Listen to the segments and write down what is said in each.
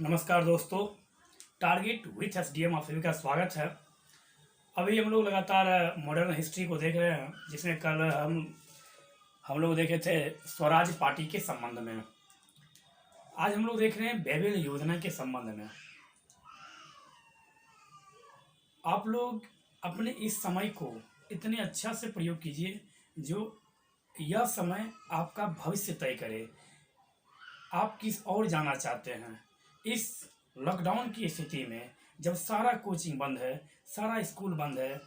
नमस्कार दोस्तों। Target with SDM आप सभी का स्वागत है। अभी हम लोग लगातार मॉडर्न हिस्ट्री को देख रहे हैं, जिसमें कल हम लोग देखे थे स्वराज पार्टी के संबंध में। आज हम लोग देख रहे हैं बेबिल योजना के संबंध में। आप लोग अपने इस समय को इतने अच्छा से प्रयोग कीजिए जो यह समय आपका भविष्य तय करे। आप किस ओर जाना चाहते हैं इस लॉकडाउन की स्थिति में, जब सारा कोचिंग बंद है, सारा स्कूल बंद है,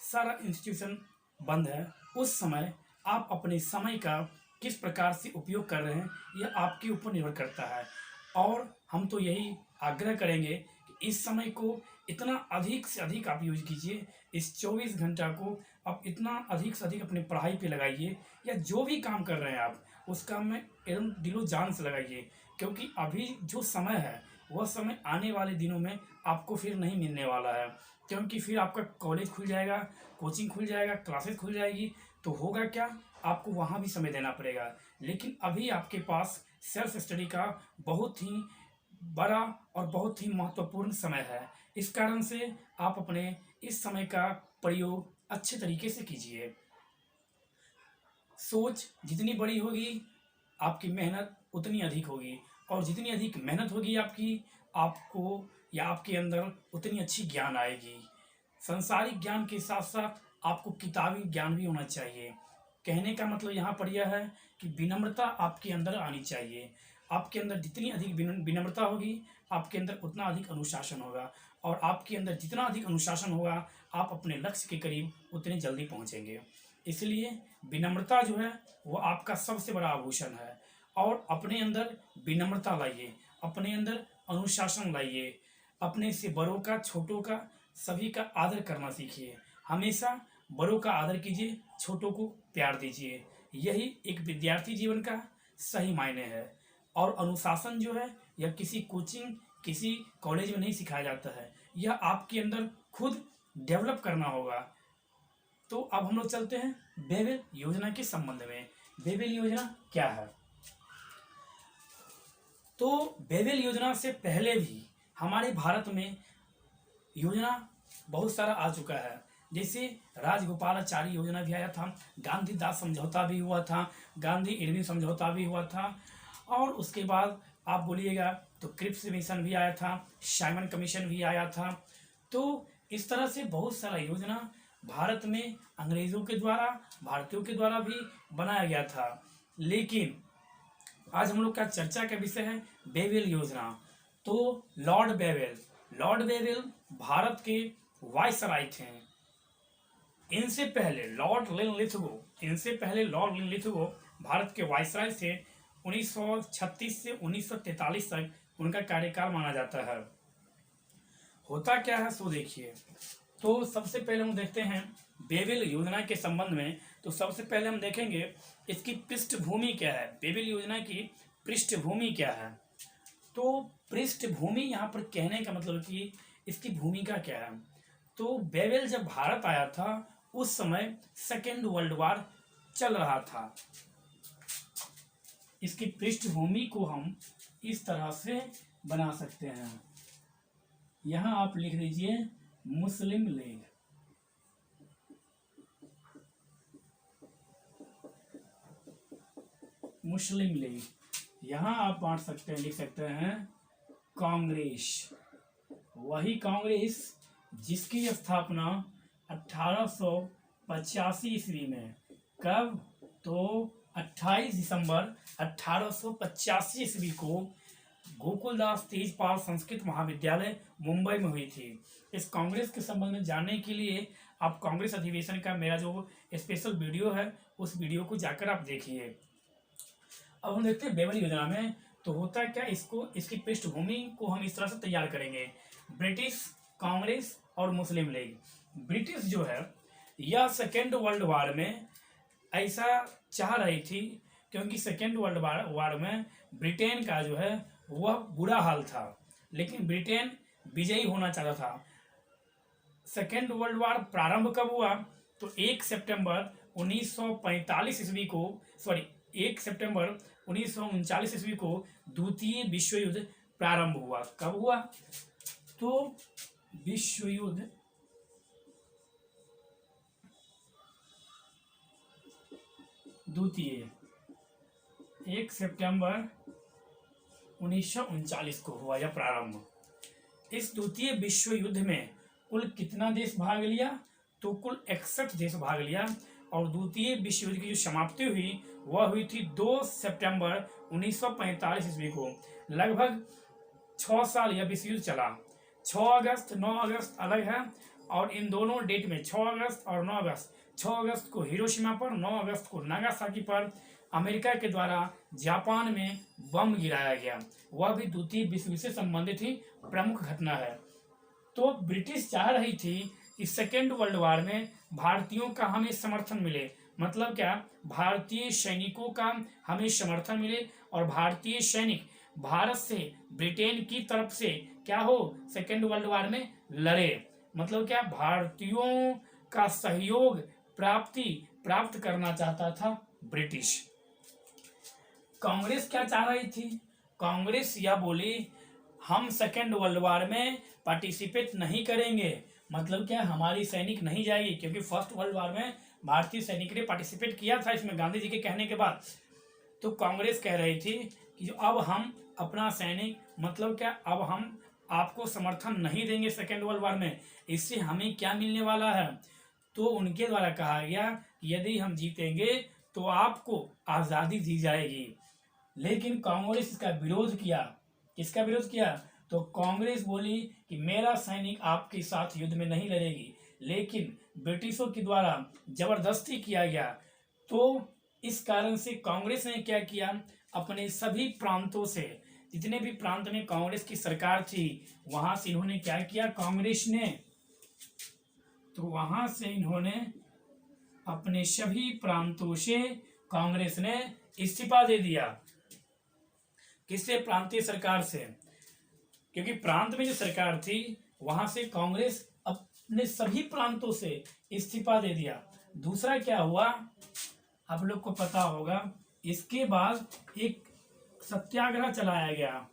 सारा इंस्टीट्यूशन बंद है, उस समय आप अपने समय का किस प्रकार से उपयोग कर रहे हैं यह आपके ऊपर निर्भर करता है। और हम तो यही आग्रह करेंगे कि इस समय को इतना अधिक से अधिक आप यूज कीजिए। इस 24 घंटा को आप इतना अधिक से अधिक अपनी पढ़ाई पे लगाइए, या जो भी काम कर रहे हैं आप उस काम में एकदम दिलो जान से लगाइए, क्योंकि अभी जो समय है वह समय आने वाले दिनों में आपको फिर नहीं मिलने वाला है। क्योंकि फिर आपका कॉलेज खुल जाएगा, कोचिंग खुल जाएगा, क्लासेस खुल जाएगी, तो होगा क्या, आपको वहाँ भी समय देना पड़ेगा। लेकिन अभी आपके पास सेल्फ स्टडी का बहुत ही बड़ा और बहुत ही महत्वपूर्ण समय है। इस कारण से आप अपने इस समय का प्रयोग अच्छे तरीके से कीजिए। सोच जितनी बड़ी होगी, आपकी मेहनत उतनी अधिक होगी, और जितनी अधिक मेहनत होगी आपको या आपके अंदर उतनी अच्छी ज्ञान आएगी। संसारिक ज्ञान के साथ साथ आपको किताबी ज्ञान भी होना चाहिए। कहने का मतलब यहाँ पर यह है कि विनम्रता आपके अंदर आनी चाहिए। आपके अंदर जितनी अधिक विनम्रता होगी, आपके अंदर उतना अधिक अनुशासन होगा, और आपके अंदर जितना अधिक अनुशासन होगा, आप अपने लक्ष्य के करीब उतने जल्दी पहुँचेंगे। इसलिए विनम्रता जो है वो आपका सबसे बड़ा आभूषण है। और अपने अंदर विनम्रता लाइए, अपने अंदर अनुशासन लाइए, अपने से बड़ों का, छोटों का, सभी का आदर करना सीखिए। हमेशा बड़ों का आदर कीजिए, छोटों को प्यार दीजिए। यही एक विद्यार्थी जीवन का सही मायने है। और अनुशासन जो है यह किसी कोचिंग, किसी कॉलेज में नहीं सिखाया जाता है, यह आपके अंदर खुद डेवलप करना होगा। तो अब हम लोग चलते हैं बेबिल योजना के संबंध में। बेबिल योजना क्या है? तो बेबिल योजना से पहले भी हमारे भारत में योजना बहुत सारा आ चुका है। जैसे राजगोपालाचारी योजना भी आया था, गांधी दास समझौता भी हुआ था, गांधी इरविन समझौता भी हुआ था, और उसके बाद आप बोलिएगा तो क्रिप्स मिशन भी आया था, साइमन कमीशन भी आया था। तो इस तरह से बहुत सारा योजना भारत में अंग्रेजों के द्वारा, भारतीयों के द्वारा भी बनाया गया था। लेकिन आज हम लोग का चर्चा का विषय है बेबिल योजना। तो लॉर्ड बेबिल भारत के वायसराय थे। इनसे पहले लॉर्ड लिथगो भारत के वायसराय थे। 1936 से 1943 तक उनका कार्यकाल माना जाता है। होता क्या है सो देखिए। तो सबसे पहले हम देखते हैं बेबिल योजना के संबंध में। तो सबसे पहले हम देखेंगे इसकी पृष्ठभूमि क्या है, बेबिल योजना की पृष्ठभूमि क्या है। तो पृष्ठभूमि यहाँ पर कहने का मतलब कि इसकी भूमिका क्या है। तो बेबिल जब भारत आया था उस समय सेकेंड वर्ल्ड वॉर चल रहा था। इसकी पृष्ठभूमि को हम इस तरह से बना सकते हैं। यहाँ आप लिख दीजिए मुस्लिम लीग। मुस्लिम लीग, यहाँ आप बांट सकते हैं, लिख सकते हैं कांग्रेस। वही कांग्रेस जिसकी स्थापना 1885 ईस्वी में, कब, तो 28 दिसंबर 1885 ईस्वी को गोकुलदास तेजपाल संस्कृत महाविद्यालय मुंबई में हुई थी। इस कांग्रेस के संबंध में जानने के लिए आप कांग्रेस अधिवेशन का मेरा जो स्पेशल वीडियो है उस वीडियो को जाकर आप देखिए। अब हम देखते हैं बेबिल योजना में तो होता क्या, इसकी पृष्ठभूमि को हम इस तरह से तैयार करेंगे। ब्रिटिश, कांग्रेस और मुस्लिम लीग। ब्रिटिश जो है यह सेकेंड वर्ल्ड वॉर में ऐसा चाह रही थी, क्योंकि सेकेंड वर्ल्ड वॉर में ब्रिटेन का जो है वह बुरा हाल था, लेकिन ब्रिटेन विजयी होना चाहता था। सेकेंड वर्ल्ड वॉर प्रारंभ कब हुआ, तो 1 सितंबर 1945 ईस्वी को, 1 सितंबर 1939 ईस्वी को द्वितीय विश्व युद्ध प्रारंभ हुआ। कब हुआ? तो विश्व युद्ध द्वितीय 1 सितंबर 1939 को हुआ यह प्रारंभ। इस द्वितीय विश्व युद्ध में कुल कितना देश भाग लिया? तो कुल 61 देश भाग लिया। और द्वितीय विश्व युद्ध की जो समाप्ति हुई वह हुई थी 2 सितंबर 1945 ईस्वी को। लगभग 6 साल यह विश्व युद्ध चला। 6 अगस्त 9 अगस्त अलग है, और इन दोनों डेट में 6 अगस्त और 9 अगस्त, 6 अगस्त को हिरोशिमा पर, 9 अगस्त को नागासाकी पर अमेरिका के द्वारा जापान में बम गिराया गया। वह भी द्वितीय विश्व युद्ध से संबंधित ही प्रमुख घटना है। तो ब्रिटिश चाह रही थी कि सेकेंड वर्ल्ड वॉर में भारतीयों का हमें समर्थन मिले। मतलब क्या? भारतीय सैनिकों का हमें समर्थन मिले और भारतीय सैनिक भारत से ब्रिटेन की तरफ से क्या हो, सेकेंड वर्ल्ड वॉर में लड़े। मतलब क्या? भारतीयों का सहयोग प्राप्त करना चाहता था ब्रिटिश। कांग्रेस क्या चाह रही थी? कांग्रेस यह बोली हम सेकेंड वर्ल्ड वॉर में पार्टिसिपेट नहीं करेंगे। मतलब क्या? हमारी सैनिक नहीं जाएगी, क्योंकि फर्स्ट वर्ल्ड वॉर में भारतीय सैनिक ने पार्टिसिपेट किया था इसमें गांधी जी के कहने के बाद। तो कांग्रेस कह रही थी कि अब हम अपना सैनिक, मतलब क्या, अब हम आपको समर्थन नहीं देंगे सेकेंड वर्ल्ड वॉर में। इससे हमें क्या मिलने वाला है? तो उनके द्वारा कहा गया यदि हम जीतेंगे तो आपको आज़ादी दी जाएगी। लेकिन कांग्रेस इसका विरोध किया। किसका विरोध किया? तो कांग्रेस बोली कि मेरा सैनिक आपके साथ युद्ध में नहीं लड़ेगी। लेकिन ब्रिटिशों के द्वारा जबरदस्ती किया गया। तो इस कारण से कांग्रेस ने क्या किया, अपने सभी प्रांतों से, जितने भी प्रांत में कांग्रेस की सरकार थी, वहां से इन्होंने क्या किया, कांग्रेस ने, तो वहां से इन्होंने अपने सभी प्रांतों से कांग्रेस ने इस्तीफा दे दिया। किससे? प्रांतीय सरकार से। क्योंकि प्रांत में जो सरकार थी वहां से कांग्रेस अपने सभी प्रांतों से इस्तीफा दे दिया। दूसरा क्या हुआ, आप लोग को पता होगा, इसके बाद एक सत्याग्रह चलाया गया,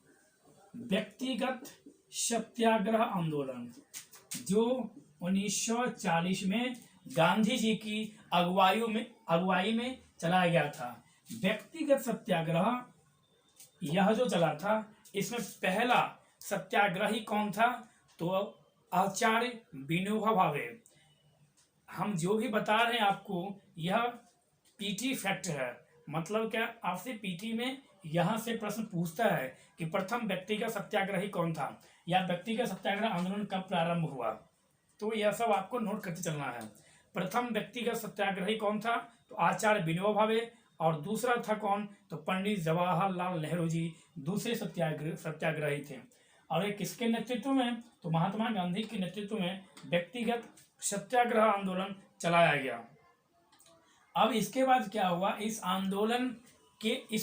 व्यक्तिगत सत्याग्रह आंदोलन, जो 1940 में गांधी जी की अगुवाई में चलाया गया था। व्यक्तिगत सत्याग्रह यह जो चला था, इसमें पहला सत्याग्रही कौन था? तो आचार्य विनोबा भावे। हम जो भी बता रहे हैं आपको, यह पीटी फैक्ट है। मतलब क्या, आपसे पीटी में यहाँ से प्रश्न पूछता है कि प्रथम व्यक्तिगत सत्याग्रही कौन था, या व्यक्तिगत सत्याग्रह आंदोलन कब प्रारंभ हुआ। तो यह सब आपको नोट करते चलना है। प्रथम व्यक्तिगत सत्याग्रही कौन था? तो आचार्य विनोबा भावे। और दूसरा था कौन? तो पंडित जवाहरलाल नेहरू जी दूसरे सत्याग्रही थे। और ये किसके नेतृत्व में? तो महात्मा गांधी के नेतृत्व में व्यक्तिगत सत्याग्रह आंदोलन चलाया गया। अब इसके बाद क्या हुआ, इस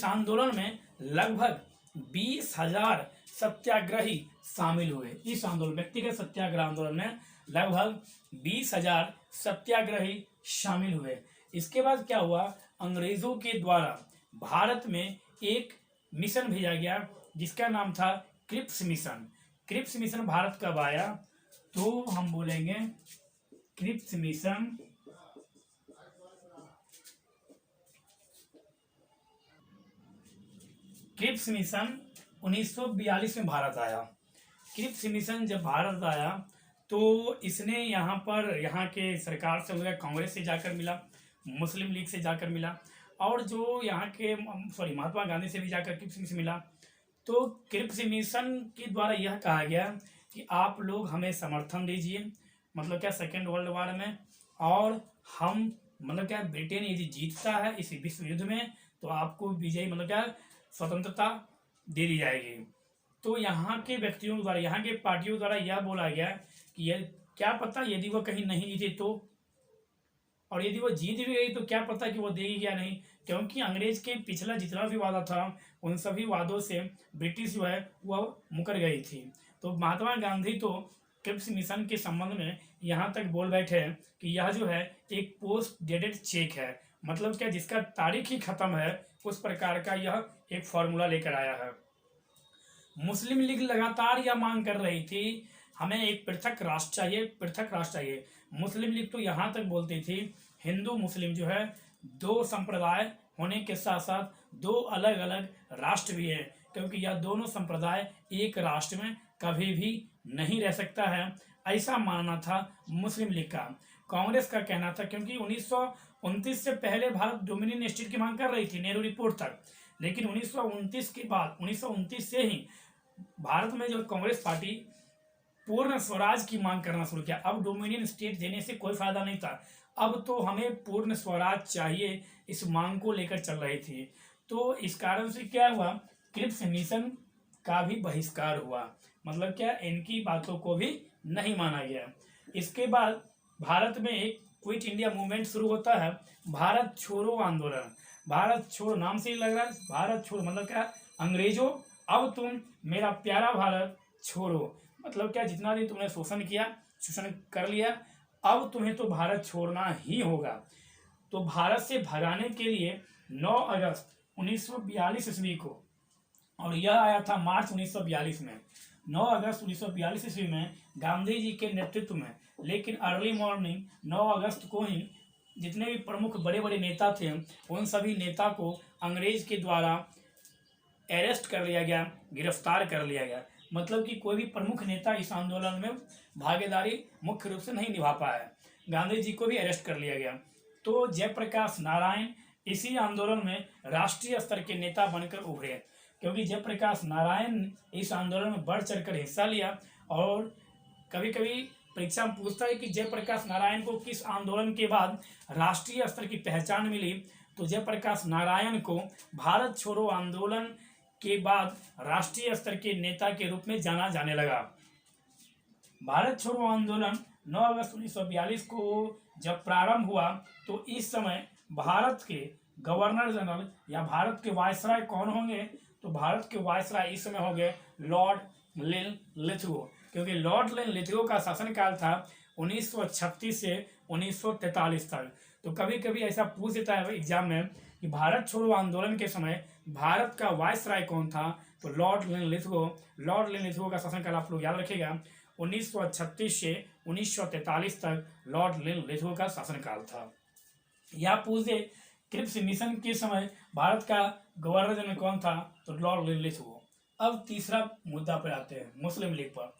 आंदोलन में लगभग 20,000 सत्याग्रही शामिल हुए। इस आंदोलन, व्यक्तिगत सत्याग्रह आंदोलन में लगभग 20,000 सत्याग्रही शामिल हुए। इसके बाद क्या हुआ, अंग्रेजों के द्वारा भारत में एक मिशन भेजा गया जिसका नाम था Cripps mission. Cripps mission Bharat कब आया? तो हम बोलेंगे क्रिप्स मिशन क्रिप्स मिशन 1942 में भारत आया। क्रिप्स मिशन जब भारत आया तो इसने यहाँ के सरकार से मिला, कांग्रेस से जाकर मिला, मुस्लिम लीग से जाकर मिला, और जो यहाँ के महात्मा गांधी से भी जाकर क्रिप्स मिशन मिला। तो क्रिप्स मिशन के द्वारा यह कहा गया कि आप लोग हमें समर्थन दीजिए, मतलब क्या, सेकेंड वर्ल्ड वॉर में, और हम, मतलब क्या, ब्रिटेन यदि जीतता है इस विश्व युद्ध में तो आपको विजयी, मतलब क्या, स्वतंत्रता दे दी जाएगी। तो यहाँ के व्यक्तियों द्वारा, यहाँ के पार्टियों द्वारा यह बोला गया कि यह क्या पता यदि वो कहीं नहीं जीते तो, और यदि वो जीत भी गई तो क्या पता कि वो देगी क्या नहीं, क्योंकि अंग्रेज के पिछला जितना भी वादा था उन सभी वादों से ब्रिटिश जो है वह मुकर गई थी। तो महात्मा गांधी तो क्रिप्स मिशन के संबंध में यहाँ तक बोल बैठे कि यह जो है एक पोस्ट डेटेड चेक है, मतलब क्या, जिसका तारीख ही खत्म है, उस प्रकार का यह एक फॉर्मूला लेकर आया है। मुस्लिम लीग लगातार यह मांग कर रही थी, हमें एक पृथक राष्ट्र चाहिए, पृथक राष्ट्र चाहिए। मुस्लिम लीग तो यहाँ तक बोलती थी, हिंदू मुस्लिम जो है दो संप्रदाय होने के साथ साथ दो अलग अलग राष्ट्र भी है, क्योंकि यह दोनों संप्रदाय एक राष्ट्र में कभी भी नहीं रह सकता है, ऐसा मानना था मुस्लिम लीग का। कांग्रेस का कहना था, क्योंकि 1929 से पहले भारत डोमिनियन स्टेट की मांग कर रही थी नेहरू रिपोर्ट तक, लेकिन 1929 के बाद 1929 से ही भारत में जो कांग्रेस पार्टी पूर्ण स्वराज की मांग करना शुरू किया। अब डोमिनियन स्टेट देने से कोई फायदा नहीं था, अब तो हमें पूर्ण स्वराज चाहिए, इस मांग को लेकर चल रही थी। तो इस कारण से क्या हुआ, क्रिप्स मिशन का भी बहिष्कार हुआ, मतलब क्या, इनकी बातों को भी नहीं माना गया। इसके बाद भारत में एक क्विट इंडिया मूवमेंट शुरू होता है, भारत छोड़ो आंदोलन। भारत छोड़ो नाम से ही लग रहा है, भारत छोड़ो मतलब क्या, अंग्रेजों अब तुम मेरा प्यारा भारत छोड़ो, मतलब क्या, जितना दिन तुमने शोषण किया, शोषण कर लिया, अब तुम्हें तो भारत छोड़ना ही होगा। तो भारत से भगाने के लिए 9 अगस्त 1942 ईस्वी को, और यह आया था मार्च 1942 में, 9 अगस्त 1942 ईस्वी में गांधी जी के नेतृत्व में। लेकिन अर्ली मॉर्निंग 9 अगस्त को ही जितने भी प्रमुख बड़े बड़े नेता थे, उन सभी नेता को अंग्रेज के द्वारा अरेस्ट कर लिया गया, गिरफ्तार कर लिया गया। मतलब कि कोई भी प्रमुख नेता इस आंदोलन में भागीदारी मुख्य रूप से नहीं निभा पाया, गांधी जी को भी अरेस्ट कर लिया गया। तो जयप्रकाश नारायण इसी आंदोलन में राष्ट्रीय स्तर के नेता बनकर उभरे, क्योंकि जयप्रकाश नारायण ने इस आंदोलन में बढ़ चढ़कर हिस्सा लिया। और कभी कभी परीक्षा में पूछता है कि जयप्रकाश नारायण को किस आंदोलन के बाद राष्ट्रीय स्तर की पहचान मिली, तो जयप्रकाश नारायण को भारत छोड़ो आंदोलन के बाद राष्ट्रीय स्तर के नेता के रूप में जाना जाने लगा। भारत छोड़ो आंदोलन 9 अगस्त 1942 को जब प्रारंभ हुआ, तो इस समय भारत के गवर्नर जनरल या भारत के वायसराय कौन होंगे, तो भारत के वायसराय इस समय होंगे लॉर्ड लिन लिथगो, क्योंकि लॉर्ड लिन लिथगो का शासनकाल था 1936 से 1943 तक। तो कभी कभी ऐसा पूछ देता है एग्जाम में कि भारत छोड़ो आंदोलन के समय भारत का वायसराय कौन था, तो लॉर्ड लिन लिथगो। लॉर्ड लिन लिथगो का शासनकाल आप लोग याद रखिएगा, 1936 से 1943 तक लॉर्ड लिन लिथगो का शासनकाल था। या पूछे क्रिप्स मिशन के समय भारत का गवर्नर जनरल कौन था, तो लॉर्ड लिन लिथगो। अब तीसरा मुद्दा पर आते हैं, मुस्लिम लीग पर।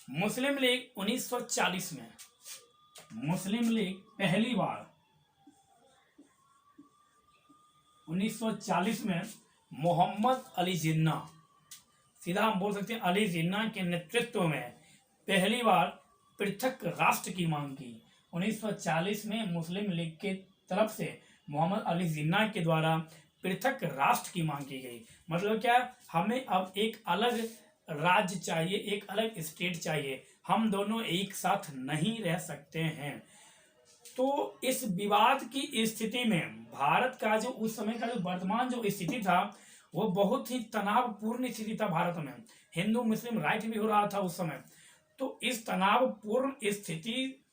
मुस्लिम लीग 1940 में, मुस्लिम लीग पहली बार 1940 में मोहम्मद अली जिन्ना, सीधा हम बोल सकते हैं अली जिन्ना के नेतृत्व में पहली बार पृथक राष्ट्र की मांग की। 1940 में मुस्लिम लीग के तरफ से मोहम्मद अली जिन्ना के द्वारा पृथक राष्ट्र की मांग की गई। मतलब क्या, हमें अब एक अलग राज्य चाहिए, एक अलग स्टेट चाहिए, हम दोनों एक साथ नहीं रह सकते हैं। तो इस विवाद की स्थिति में भारत का जो उस समय का जो वर्तमान जो स्थिति था, वो बहुत ही तनावपूर्ण स्थिति था भारत में। हिंदू मुस्लिम राइट भी हो रहा था उस समय। तो इस तनावपूर्ण स्थिति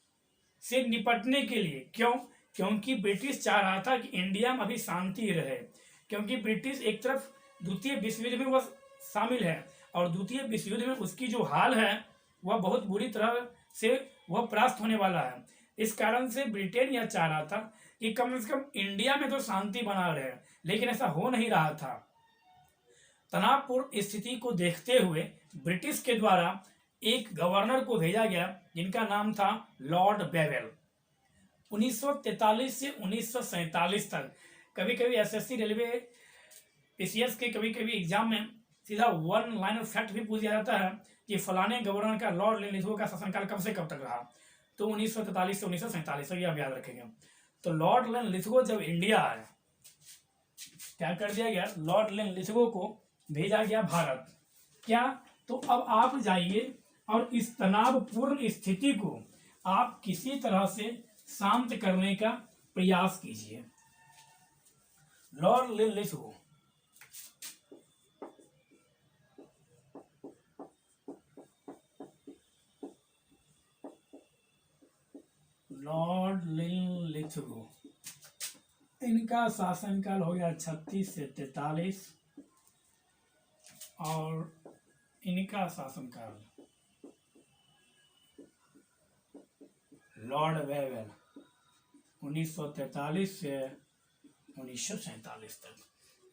से निपटने के लिए, क्योंकि ब्रिटिश चाह रहा था कि इंडिया में अभी शांति रहे, क्योंकि ब्रिटिश एक तरफ द्वितीय विश्व युद्ध में वह शामिल है, और द्वितीय विश्व युद्ध में उसकी जो हाल है वह बहुत बुरी तरह से वह परास्त होने वाला है। इस कारण से ब्रिटेन यह चाह रहा था कि कम से कम इंडिया में तो शांति बना रहे, लेकिन ऐसा हो नहीं रहा था। तनावपूर्ण स्थिति को देखते हुए ब्रिटिश के द्वारा एक गवर्नर को भेजा गया, जिनका नाम था लॉर्ड बेवेल। 1943 से 1947 तक, कभी कभी एसएससी रेलवे पीसीएस के कभी कभी एग्जाम में सीधा वन लाइन ऑफ फैक्ट भी पूछा जाता है कि फलाने गवर्नर का लॉर्ड लिन लिथगो का शासनकाल कब से कब तक रहा, तो 1943 से 1947 तक, ये आप याद रखेंगे। तो लॉर्ड लिन लिथगो जब इंडिया आए, क्या कर दिया गया, लॉर्ड लिन लिथगो को भेजा गया भारत। क्या, तो अब आप जाइए और इस तनावपूर्ण स्थिति को आप किसी तरह से शांत करने का प्रयास कीजिए। लॉर्ड लिन लिथगो लॉर्ड लिन लिथगो, इनका शासनकाल हो गया 36 से 43, और इनका शासनकाल, लॉर्ड वेवेल 1943 से 1947 तक,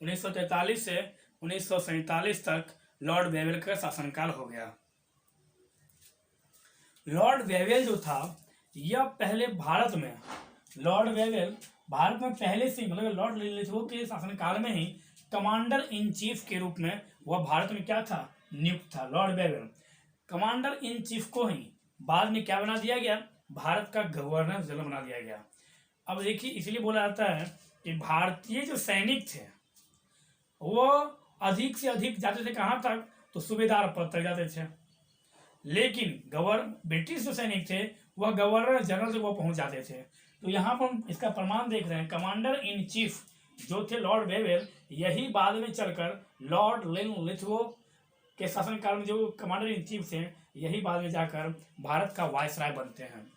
1943 से 1947 तक लॉर्ड वेवेल का शासनकाल हो गया। लॉर्ड वेवेल जो था यह पहले भारत में, लॉर्ड वेवेल भारत में पहले से मतलब लॉर्ड लिथो के शासनकाल में ही कमांडर इन चीफ के रूप में वह भारत में क्या था, नियुक्त था। Lord Wavell commander in chief को ही बाद में क्या बना दिया गया, भारत का गवर्नर जनरल बना दिया गया। अब देखिए इसलिए बोला जाता है कि भारतीय जो सैनिक थे वो अधिक से अधिक जाते थे कहाँ तक, तो सूबेदार पद तक जाते थे, लेकिन ब्रिटिश जो सैनिक थे वह गवर्नर जनरल तक वो पहुंच जाते थे। तो यहाँ पर हम इसका प्रमाण देख रहे हैं, कमांडर इन चीफ जो थे लॉर्ड वेवेल, यही बाद में चलकर लॉर्ड लिथो के शासनकाल में जो कमांडर इन चीफ थे यही बाद में जाकर भारत का वायसराय बनते हैं।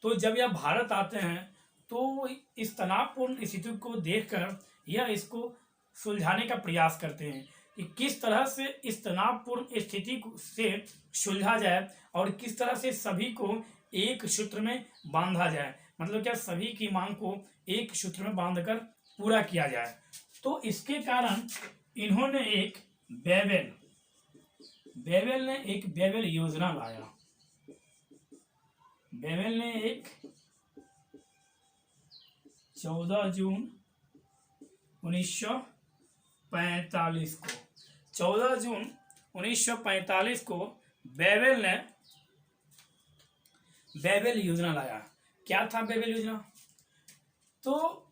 तो जब यह भारत आते हैं तो इस तनावपूर्ण स्थिति को देखकर यह इसको सुलझाने का प्रयास करते हैं कि किस तरह से इस तनावपूर्ण स्थिति से सुलझा जाए और किस तरह से सभी को एक सूत्र में बांधा जाए, मतलब क्या सभी की मांग को एक सूत्र में बांधकर पूरा किया जाए। तो इसके कारण इन्होंने बेवेल ने एक बेवेल योजना लाया। बेवेल ने एक 14 जून 1945 को 14 जून 1945 को बेवेल ने बेवेल योजना लाया। क्या था बेवेल योजना? तो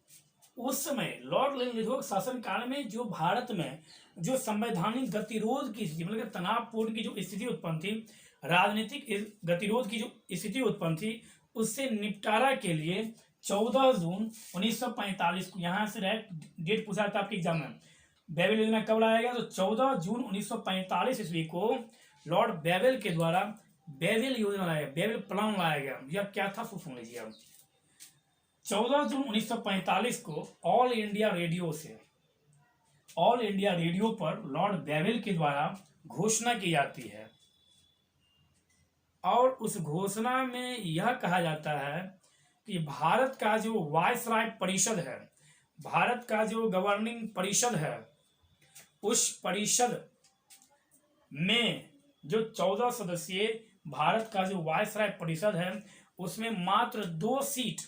उस समय लॉर्ड लिथो शासनकाल में जो भारत में जो संवैधानिक गतिरोध की स्थिति, मतलब तनावपूर्ण की जो स्थिति उत्पन्न थी, राजनीतिक गतिरोध की जो स्थिति उत्पन्न थी, उससे निपटारा के लिए 14 जून 1945 को, यहाँ से डेट पूछा था आपके एग्जाम में, बेवेल योजना कब लाया गया? तो 14 जून 1945 ईस्वी को लॉर्ड बेवेल के द्वारा बेवेल योजना लाया, बेवेल प्लान लाया गया। यह क्या था सुन लीजिए अब। 14 जून 1945 को ऑल इंडिया रेडियो पर लॉर्ड बेवेल के द्वारा घोषणा की जाती है और उस घोषणा में यह कहा जाता है कि भारत का जो वायसराय परिषद है, भारत का जो गवर्निंग परिषद है, उस परिषद में जो 14 सदस्यीय भारत का जो वायसराय परिषद है उसमें मात्र 2 सीट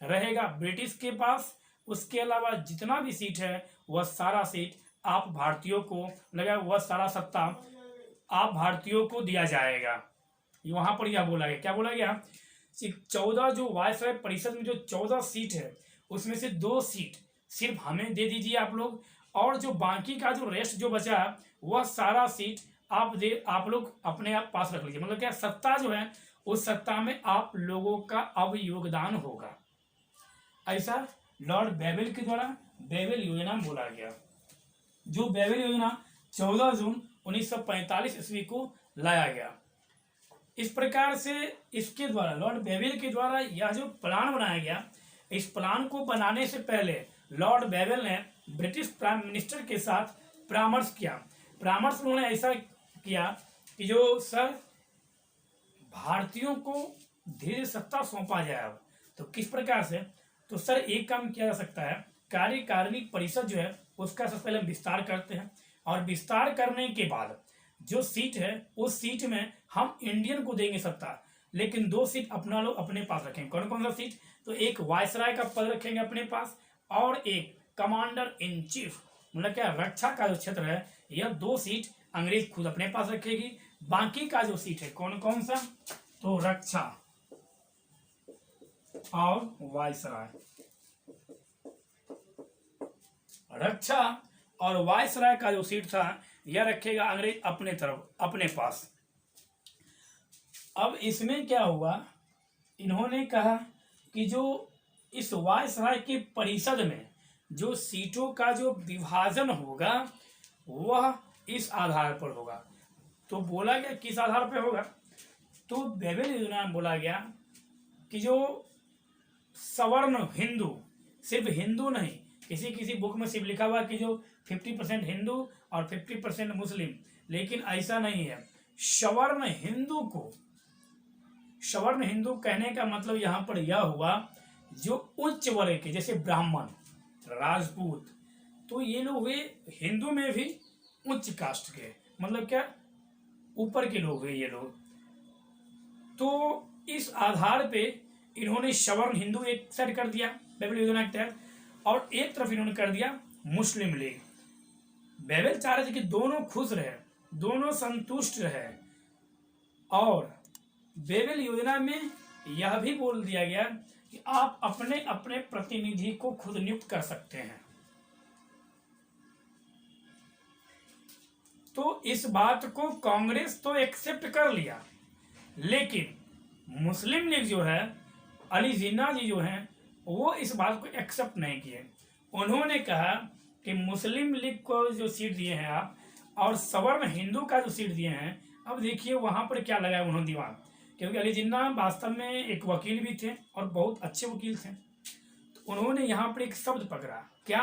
रहेगा ब्रिटिश के पास। उसके अलावा जितना भी सीट है वह सारा सीट आप भारतीयों को लगा, वह सारा सत्ता आप भारतीयों को दिया जाएगा। वहां पर यह बोला गया, क्या बोला गया? 14 जो वायसराय परिषद में जो 14 सीट है उसमें से 2 सीट सिर्फ हमें दे दीजिए आप लोग, और जो बाकी का जो रेस्ट जो बचा वह सारा सीट आप लोग अपने आप पास रख लीजिए। मतलब क्या सत्ता जो है उस सत्ता में आप लोगों का अब योगदान होगा। ऐसा लॉर्ड बेवेल के द्वारा बेवेल योजना बोला गया। जो बेवेल योजना 14 जून 1945 ईस्वी को लाया गया। इस प्रकार से इसके द्वारा लॉर्ड बेवेल के द्वारा यह जो प्लान बनाया गया, इस प्लान को बनाने से पहले लॉर्ड बेवेल ने ब्रिटिश प्राइम मिनिस्टर के साथ परामर्श किया। परामर्श उन्होंने ऐसा किया कि जो सर भारतीयों को धीरे सत्ता सौंपा जाए। अब तो किस प्रकार से? तो सर एक काम किया जा सकता है, कार्यकारिणी परिषद जो है उसका सबसे पहले विस्तार करते हैं और विस्तार करने के बाद जो सीट है उस सीट में हम इंडियन को देंगे सत्ता, लेकिन 2 सीट अपना लोग अपने पास रखेंगे। कौन कौन सा सीट? तो एक वायसराय का पद रखेंगे अपने पास और एक कमांडर इन चीफ, मतलब क्या रक्षा का जो क्षेत्र है यह 2 सीट अंग्रेज खुद अपने पास रखेगी। बाकी का जो सीट है कौन कौन सा? तो रक्षा और वायसराय, रक्षा और वायसराय का जो सीट था यह रखेगा अंग्रेज अपने तरफ अपने पास। अब इसमें क्या हुआ, इन्होंने कहा कि जो इस वायसराय के परिषद में जो सीटों का जो विभाजन होगा वह इस आधार पर होगा। तो बोला गया किस आधार पर होगा? तो बेवेल योजना में बोला गया कि जो सवर्ण हिंदू, सिर्फ हिंदू नहीं, किसी किसी बुक में सिर्फ लिखा हुआ कि जो 50% हिंदू और 50% मुस्लिम, लेकिन ऐसा नहीं है। सवर्ण हिंदू को, सवर्ण हिंदू कहने का मतलब यहाँ पर यह हुआ जो उच्च वर्ग के, जैसे ब्राह्मण, राजपूत, तो ये लोग हुए हिंदू में भी उच्च कास्ट के, मतलब क्या, ऊपर के लोग हुए ये लोग। तो इस आधार पे इन्होंने सवर्ण हिंदू एक साइड कर दिया बेबल योजना के तहत, और एक तरफ इन्होंने कर दिया मुस्लिम लीग। बेबल चाह रहे थे कि दोनों खुश रहे, दोनों संतुष्ट रहे, और बेबल योजना में यह भी बोल दिया गया कि आप अपने अपने प्रतिनिधि को खुद नियुक्त कर सकते हैं। तो इस बात को कांग्रेस तो एक्सेप्ट कर लिया, लेकिन मुस्लिम लीग जो है, अली जिन्ना जी जो हैं, वो इस बात को एक्सेप्ट नहीं किए। उन्होंने कहा कि मुस्लिम लीग को जो सीट दिए हैं आप, और सवर्ण हिंदू का जो सीट दिए हैं, अब देखिए वहां पर क्या लगाया उन्होंने दिमाग, क्योंकि अली जिन्ना वास्तव में एक वकील भी थे और बहुत अच्छे वकील थे। तो उन्होंने यहाँ पर एक शब्द पकड़ा, क्या,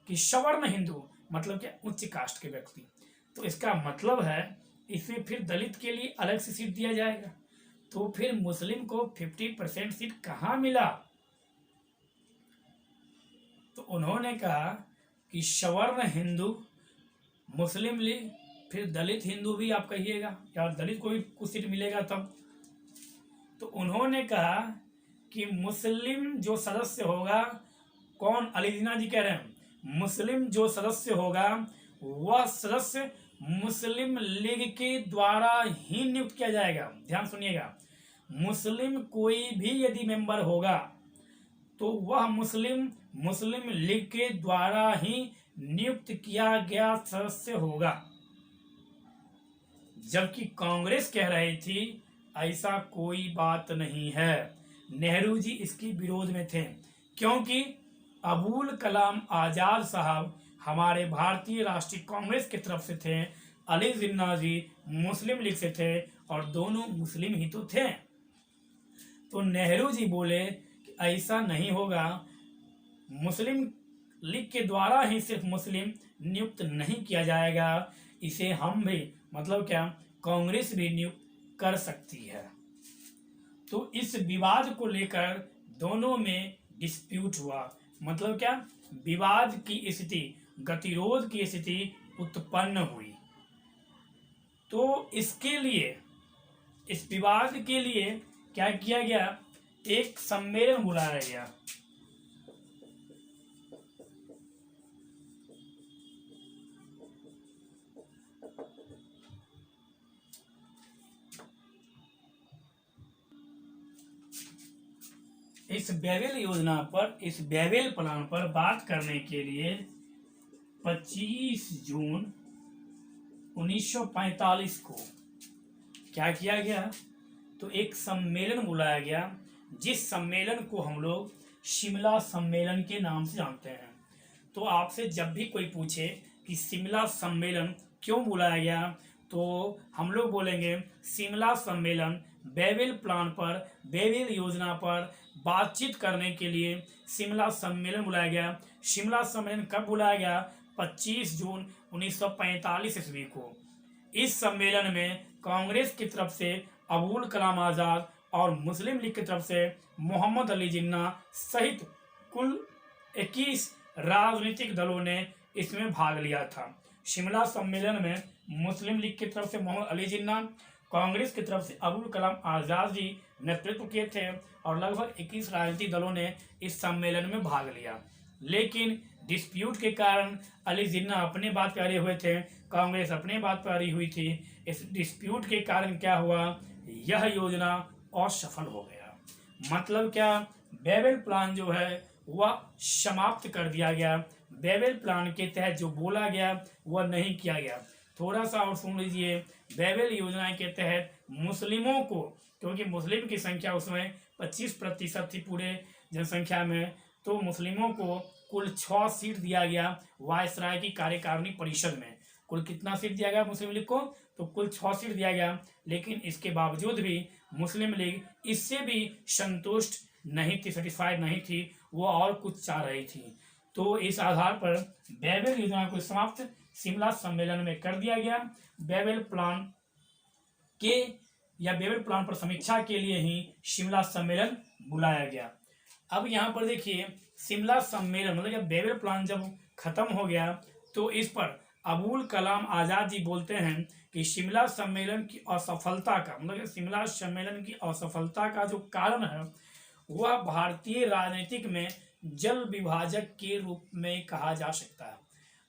कि सवर्ण हिंदू मतलब क्या, उच्च कास्ट के व्यक्ति। तो इसका मतलब है इसमें फिर दलित के लिए अलग से सीट दिया जाएगा, तो फिर मुस्लिम को 50% सीट कहाँ मिला। तो उन्होंने कहा कि सवर्ण हिंदू, मुस्लिम लीग, फिर दलित हिंदू भी आप कहिएगा, या दलित को भी कुछ सीट मिलेगा तब। तो उन्होंने कहा कि मुस्लिम जो सदस्य होगा, कौन, अली जिन्ना जी कह रहे हैं, मुस्लिम जो सदस्य होगा वह सदस्य मुस्लिम लीग के द्वारा ही नियुक्त किया जाएगा। ध्यान सुनिएगा, मुस्लिम कोई भी यदि मेंबर होगा तो वह मुस्लिम लीग के द्वारा ही नियुक्त किया गया सदस्य होगा। जबकि कांग्रेस कह रही थी ऐसा कोई बात नहीं है। नेहरू जी इसके विरोध में थे, क्योंकि अबुल कलाम आजाद साहब हमारे भारतीय राष्ट्रीय कांग्रेस की तरफ से थे, अली जिन्ना जी मुस्लिम लीग से थे, और दोनों मुस्लिम ही तो थे। तो नेहरू जी बोले कि ऐसा नहीं होगा, मुस्लिम लीग के द्वारा ही सिर्फ मुस्लिम नियुक्त नहीं किया जाएगा, इसे हम भी, मतलब क्या, कांग्रेस भी नियुक्त कर सकती है। तो इस विवाद को लेकर दोनों में डिस्प्यूट हुआ, मतलब क्या, विवाद की स्थिति, गतिरोध की स्थिति उत्पन्न हुई। तो इसके लिए, इस विवाद के लिए क्या किया गया, एक सम्मेलन बुलाया गया। इस बेबल योजना पर, इस बेबल प्लान पर बात करने के लिए 25 जून 1945 को क्या किया गया, तो एक सम्मेलन बुलाया गया, जिस सम्मेलन को हम लोग शिमला सम्मेलन के नाम से जानते हैं। तो आपसे जब भी कोई पूछे कि शिमला सम्मेलन क्यों बुलाया गया, तो हम लोग बोलेंगे शिमला सम्मेलन बेबल प्लान पर, बेबल योजना पर बातचीत करने के लिए शिमला सम्मेलन बुलाया गया। शिमला सम्मेलन कब बुलाया गया, 25 जून 1945 ईस्वी को। इस सम्मेलन में कांग्रेस की तरफ से अबुल कलाम आजाद और मुस्लिम लीग की तरफ से मोहम्मद अली जिन्ना सहित कुल 21 राजनीतिक दलों ने इसमें भाग लिया था। शिमला सम्मेलन में मुस्लिम लीग की तरफ से मोहम्मद अली जिन्ना, कांग्रेस की तरफ से अबुल कलाम आजाद जी नेतृत्व किए थे, और लगभग 21 राजनीतिक दलों ने इस सम्मेलन में भाग लिया। लेकिन डिस्प्यूट के कारण अली जिन्ना अपने बात पे अड़े हुए थे, कांग्रेस अपने बात पर अड़ी हुई थी। इस डिस्प्यूट के कारण क्या हुआ, यह योजना असफल हो गया। मतलब क्या, बेबल प्लान जो है वह समाप्त कर दिया गया। बेबल प्लान के तहत जो बोला गया वह नहीं किया गया। थोड़ा सा और सुन लीजिए, बेबल योजना के तहत मुस्लिमों को, क्योंकि मुस्लिम की संख्या उसमें 25% थी पूरे जनसंख्या में, तो मुस्लिमों को कुल 6 सीट दिया गया वायसराय की कार्यकारिणी परिषद में। कुल कितना सीट दिया गया मुस्लिम लीग को, तो कुल 6 सीट दिया गया। लेकिन इसके बावजूद भी मुस्लिम लीग इससे भी संतुष्ट नहीं थी, सेटिस्फाइड नहीं थी, वो और कुछ चाह रही थी। तो इस आधार पर बेबल योजना को समाप्त शिमला सम्मेलन में कर दिया गया। बेबेल प्लान के या बेबेल प्लान पर समीक्षा के लिए ही शिमला सम्मेलन बुलाया गया। अब यहाँ पर देखिए शिमला सम्मेलन मतलब या बेबेल प्लान जब खत्म हो गया तो इस पर अबुल कलाम आज़ाद जी बोलते हैं कि शिमला सम्मेलन की असफलता का मतलब शिमला सम्मेलन की असफलता का जो कारण है वह भारतीय राजनीतिक में जल विभाजक के रूप में कहा जा सकता है।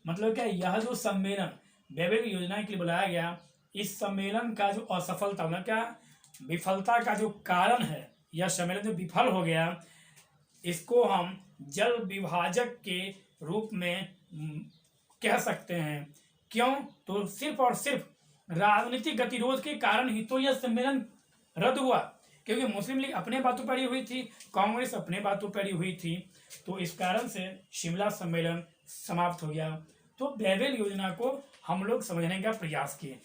मतलब क्या यह जो सम्मेलन बेबेल योजना के लिए बुलाया गया, इस सम्मेलन का जो असफलता मतलब क्या विफलता का जो कारण है, यह सम्मेलन जो विफल हो गया, इसको हम जल विभाजक के रूप में कह सकते हैं। क्यों? तो सिर्फ और सिर्फ राजनीतिक गतिरोध के कारण ही तो यह सम्मेलन रद्द हुआ, क्योंकि मुस्लिम लीग अपने बातों पर अड़ी हुई थी, कांग्रेस अपने बातों पर अड़ी हुई थी, तो इस कारण से शिमला सम्मेलन समाप्त हो गया। तो बेबेल योजना को हम लोग समझने का प्रयास किए।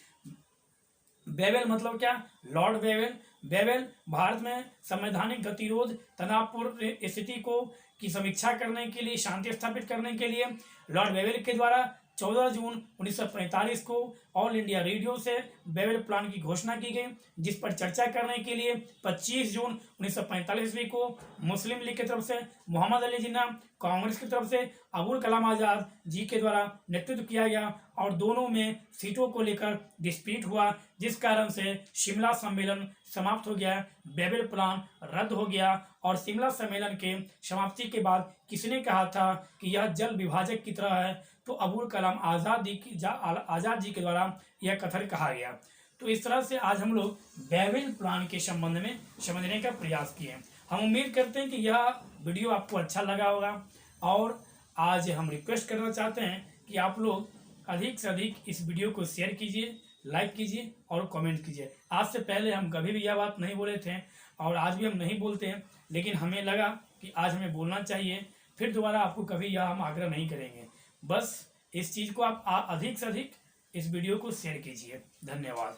बेबेल मतलब क्या? लॉर्ड बेबेल। बेबेल भारत में संवैधानिक गतिरोध तनावपूर्ण स्थिति को की समीक्षा करने के लिए, शांति स्थापित करने के लिए लॉर्ड बेबेल के द्वारा 14 जून 1945 को ऑल इंडिया रेडियो से बेबेल प्लान की घोषणा की गई, जिस पर चर्चा करने के लिए 25 जून 1945 ईस्वी को मुस्लिम लीग की तरफ से मोहम्मद अली जिन्ना, कांग्रेस की तरफ से अबुल कलाम आज़ाद जी के द्वारा नेतृत्व किया गया और दोनों में सीटों को लेकर डिस्प्यूट हुआ, जिस कारण से शिमला सम्मेलन समाप्त हो गया, बेबेल प्लान रद्द हो गया। और शिमला सम्मेलन के समाप्ति के बाद किसने कहा था कि यह जल विभाजक की तरह है? तो अबुल कलाम आज़ाद जी के द्वारा यह कथन कहा गया। तो इस तरह से आज हम लोग बेबेल प्लान के संबंध में समझने का प्रयास किए। हम उम्मीद करते हैं कि यह वीडियो आपको अच्छा लगा होगा और आज हम रिक्वेस्ट करना चाहते हैं कि आप लोग अधिक से अधिक इस वीडियो को शेयर कीजिए, लाइक कीजिए और कमेंट कीजिए। आज से पहले हम कभी भी यह बात नहीं बोले थे और आज भी हम नहीं बोलते हैं, लेकिन हमें लगा कि आज हमें बोलना चाहिए। फिर दोबारा आपको कभी यह हम आग्रह नहीं करेंगे। बस इस चीज़ को आप अधिक से अधिक इस वीडियो को शेयर कीजिए। धन्यवाद।